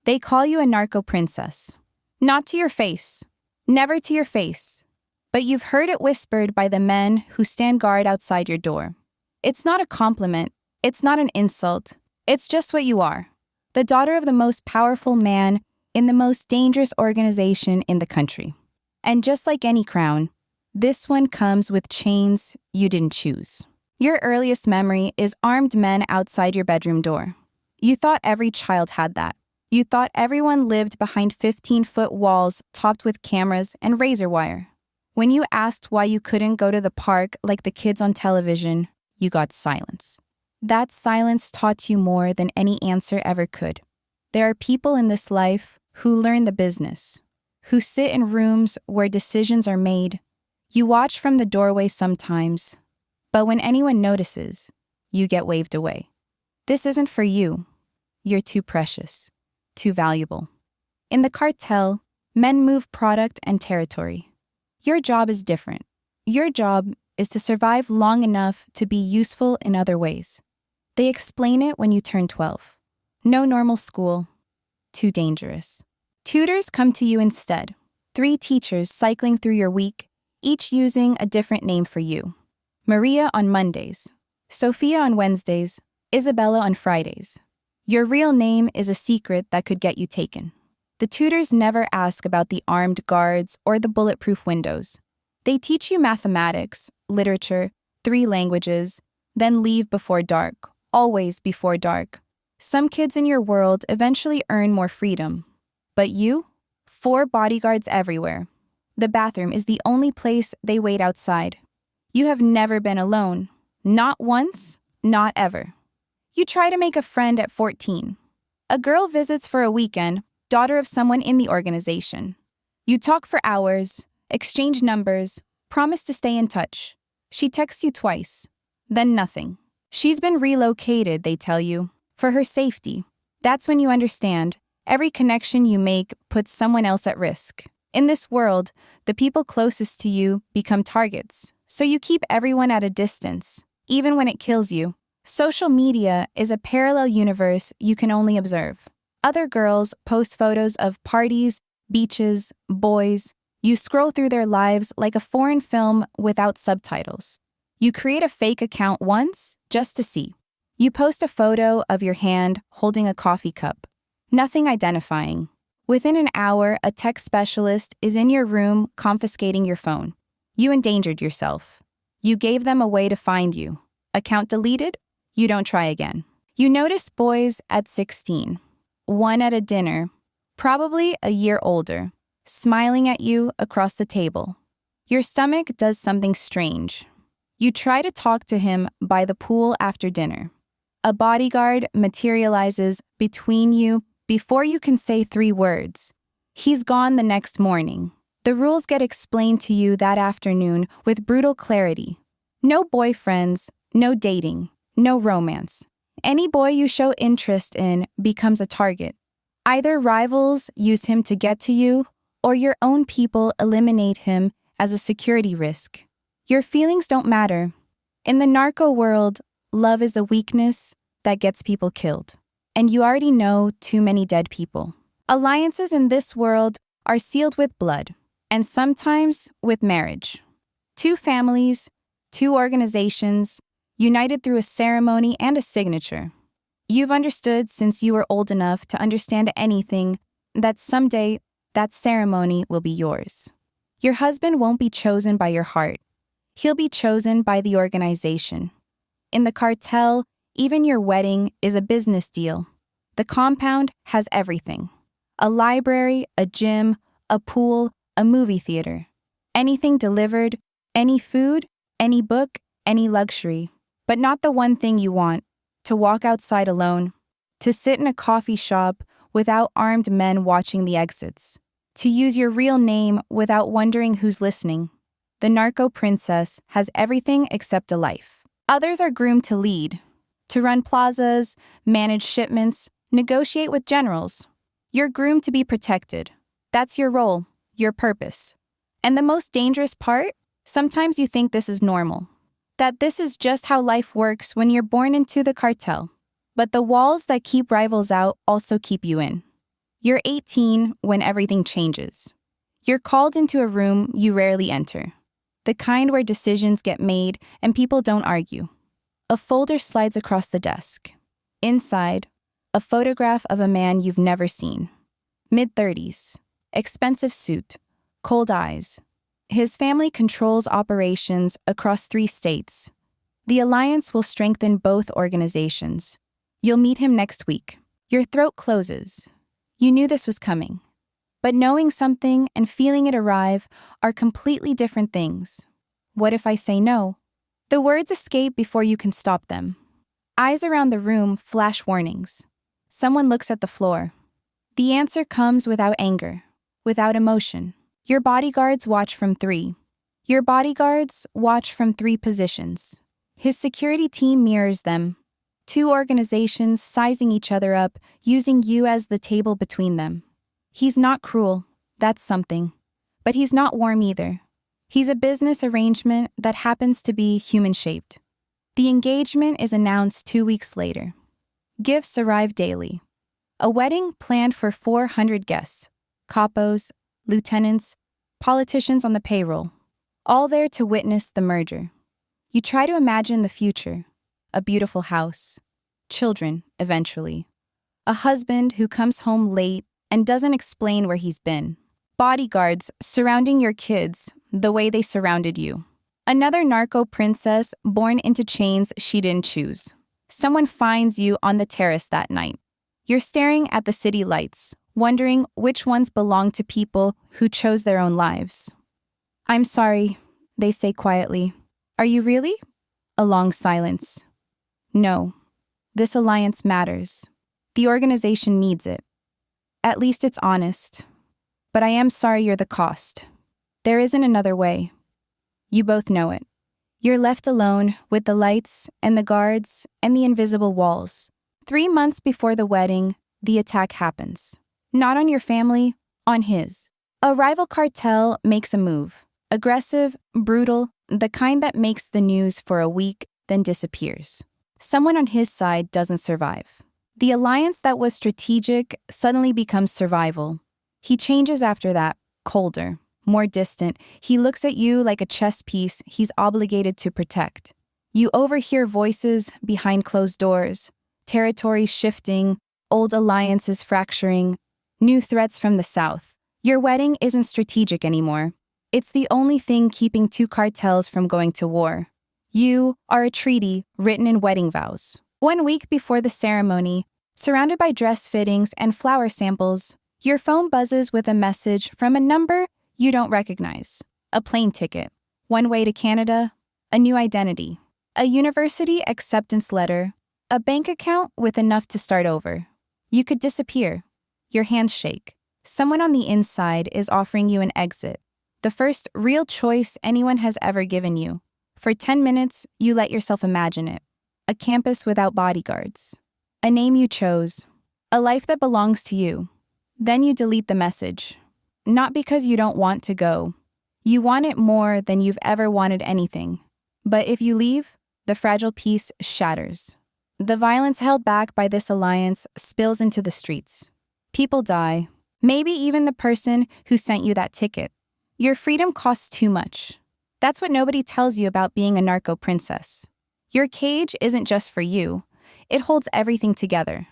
They call you a narco princess. Not to your face. Never to your face. But you've heard it whispered by the men who stand guard outside your door. It's not a compliment. It's not an insult. It's just what you are. The daughter of the most powerful man in the most dangerous organization in the country. And just like any crown, this one comes with chains you didn't choose. Your earliest memory is armed men outside your bedroom door. You thought every child had that. You thought everyone lived behind 15-foot walls topped with cameras and razor wire. When you asked why you couldn't go to the park like the kids on television, you got silence. That silence taught you more than any answer ever could. There are people in this life who learn the business, who sit in rooms where decisions are made. You watch from the doorway sometimes, but when anyone notices, you get waved away. This isn't for you. You're too precious, too valuable. In the cartel, men move product and territory. Your job is different. Your job is to survive long enough to be useful in other ways. They explain it when you turn 12. No normal school. Too dangerous. Tutors come to you instead. 3 teachers cycling through your week, each using a different name for you. Maria on Mondays, Sophia on Wednesdays, Isabella on Fridays. Your real name is a secret that could get you taken. The tutors never ask about the armed guards or the bulletproof windows. They teach you mathematics, literature, 3 languages, then leave before dark, always before dark. Some kids in your world eventually earn more freedom. But you? 4 bodyguards everywhere. The bathroom is the only place they wait outside. You have never been alone. Not once, not ever. You try to make a friend at 14. A girl visits for a weekend, daughter of someone in the organization. You talk for hours, exchange numbers, promise to stay in touch. She texts you twice, then nothing. She's been relocated, they tell you, for her safety. That's when you understand. Every connection you make puts someone else at risk. In this world, the people closest to you become targets, so you keep everyone at a distance, even when it kills you. Social media is a parallel universe you can only observe. Other girls post photos of parties, beaches, boys. You scroll through their lives like a foreign film without subtitles. You create a fake account once just to see. You post a photo of your hand holding a coffee cup. Nothing identifying. Within an hour, a tech specialist is in your room confiscating your phone. You endangered yourself. You gave them a way to find you. Account deleted? You don't try again. You notice boys at 16. One at a dinner, probably a year older, smiling at you across the table. Your stomach does something strange. You try to talk to him by the pool after dinner. A bodyguard materializes between you before you can say 3 words. He's gone the next morning. The rules get explained to you that afternoon with brutal clarity. No boyfriends, no dating, no romance. Any boy you show interest in becomes a target. Either rivals use him to get to you, or your own people eliminate him as a security risk. Your feelings don't matter. In the narco world, love is a weakness that gets people killed. And you already know too many dead people. Alliances in this world are sealed with blood, and sometimes with marriage. 2 families, 2 organizations, united through a ceremony and a signature. You've understood since you were old enough to understand anything that someday that ceremony will be yours. Your husband won't be chosen by your heart. He'll be chosen by the organization. In the cartel, even your wedding is a business deal. The compound has everything. A library, a gym, a pool, a movie theater. Anything delivered, any food, any book, any luxury. But not the one thing you want, to walk outside alone, to sit in a coffee shop without armed men watching the exits, to use your real name without wondering who's listening. The narco princess has everything except a life. Others are groomed to lead, to run plazas, manage shipments, negotiate with generals. You're groomed to be protected. That's your role, your purpose. And the most dangerous part? Sometimes you think this is normal. That this is just how life works when you're born into the cartel. But the walls that keep rivals out also keep you in. You're 18 when everything changes. You're called into a room you rarely enter, the kind where decisions get made and people don't argue. A folder slides across the desk. Inside, a photograph of a man you've never seen. Mid-30s, expensive suit, cold eyes. His family controls operations across 3 states. The alliance will strengthen both organizations. You'll meet him next week. Your throat closes. You knew this was coming. But knowing something and feeling it arrive are completely different things. What if I say no? The words escape before you can stop them. Eyes around the room flash warnings. Someone looks at the floor. The answer comes without anger, without emotion. Your bodyguards watch from 3. Your bodyguards watch from 3 positions. His security team mirrors them. 2 organizations sizing each other up, using you as the table between them. He's not cruel, that's something. But he's not warm either. He's a business arrangement that happens to be human-shaped. The engagement is announced 2 weeks later. Gifts arrive daily. A wedding planned for 400 guests, capos, lieutenants, politicians on the payroll, all there to witness the merger. You try to imagine the future, a beautiful house, children, eventually, a husband who comes home late and doesn't explain where he's been, bodyguards surrounding your kids the way they surrounded you. Another narco princess born into chains she didn't choose. Someone finds you on the terrace that night. You're staring at the city lights, wondering which ones belong to people who chose their own lives. "I'm sorry," they say quietly. "Are you really?" A long silence. "No. This alliance matters. The organization needs it. At least it's honest. But I am sorry you're the cost. There isn't another way." You both know it. You're left alone with the lights and the guards and the invisible walls. 3 months before the wedding, the attack happens. Not on your family, on his. A rival cartel makes a move. Aggressive, brutal, the kind that makes the news for a week, then disappears. Someone on his side doesn't survive. The alliance that was strategic suddenly becomes survival. He changes after that, colder, more distant. He looks at you like a chess piece he's obligated to protect. You overhear voices behind closed doors, territories shifting, old alliances fracturing, new threats from the south. Your wedding isn't strategic anymore. It's the only thing keeping 2 cartels from going to war. You are a treaty written in wedding vows. 1 week before the ceremony, surrounded by dress fittings and flower samples, your phone buzzes with a message from a number you don't recognize. A plane ticket, one way to Canada, a new identity, a university acceptance letter, a bank account with enough to start over. You could disappear. Your hands shake. Someone on the inside is offering you an exit, the first real choice anyone has ever given you. For 10 minutes, you let yourself imagine it. A campus without bodyguards. A name you chose. A life that belongs to you. Then you delete the message. Not because you don't want to go. You want it more than you've ever wanted anything. But if you leave, the fragile peace shatters. The violence held back by this alliance spills into the streets. People die. Maybe even the person who sent you that ticket. Your freedom costs too much. That's what nobody tells you about being a narco princess. Your cage isn't just for you. It holds everything together.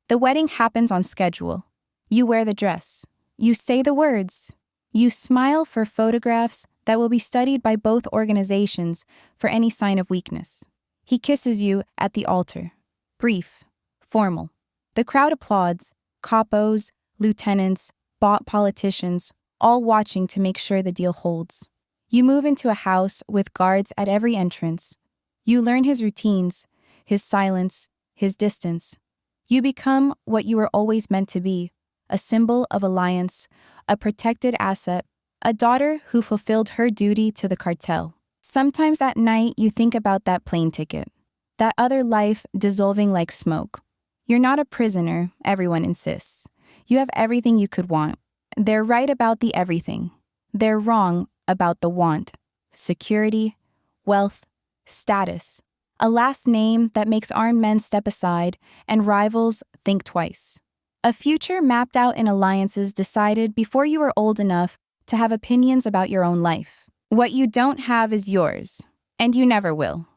The wedding happens on schedule. You wear the dress. You say the words. You smile for photographs that will be studied by both organizations for any sign of weakness. He kisses you at the altar. Brief, formal. The crowd applauds, capos, lieutenants, bought politicians, all watching to make sure the deal holds. You move into a house with guards at every entrance. You learn his routines, his silence, his distance. You become what you were always meant to be, a symbol of alliance, a protected asset, a daughter who fulfilled her duty to the cartel. Sometimes at night you think about that plane ticket, that other life dissolving like smoke. You're not a prisoner, everyone insists. You have everything you could want. They're right about the everything. They're wrong about the want. Security, wealth, status. A last name that makes armed men step aside and rivals think twice. A future mapped out in alliances decided before you were old enough to have opinions about your own life. What you don't have is yours, and you never will.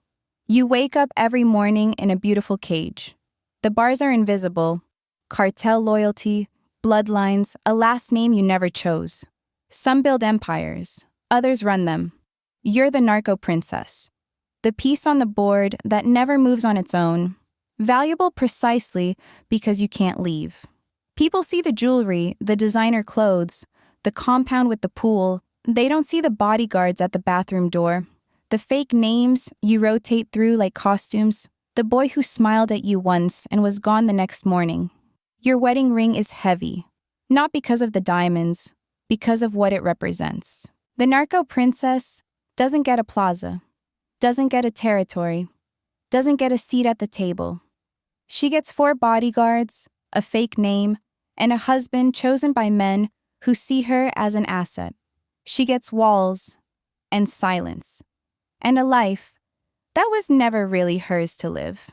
You wake up every morning in a beautiful cage. The bars are invisible: cartel loyalty, bloodlines, a last name you never chose. Some build empires, others run them. You're the narco princess, the piece on the board that never moves on its own, valuable precisely because you can't leave. People see the jewelry, the designer clothes, the compound with the pool. They don't see the bodyguards at the bathroom door, the fake names you rotate through like costumes, the boy who smiled at you once and was gone the next morning. Your wedding ring is heavy, not because of the diamonds, because of what it represents. The narco princess doesn't get a plaza, doesn't get a territory, doesn't get a seat at the table. She gets 4 bodyguards, a fake name, and a husband chosen by men who see her as an asset. She gets walls and silence, and a life that was never really hers to live.